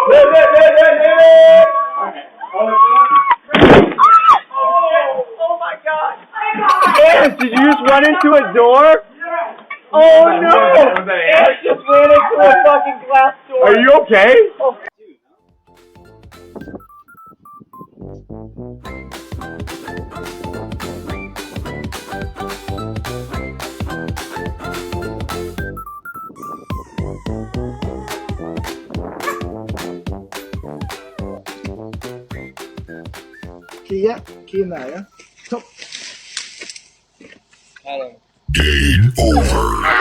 Oh my God! Yes, did you just run into a door? Oh no! Ant just ran into a fucking glass door. Are you okay? Oh. Key nào á? Game over.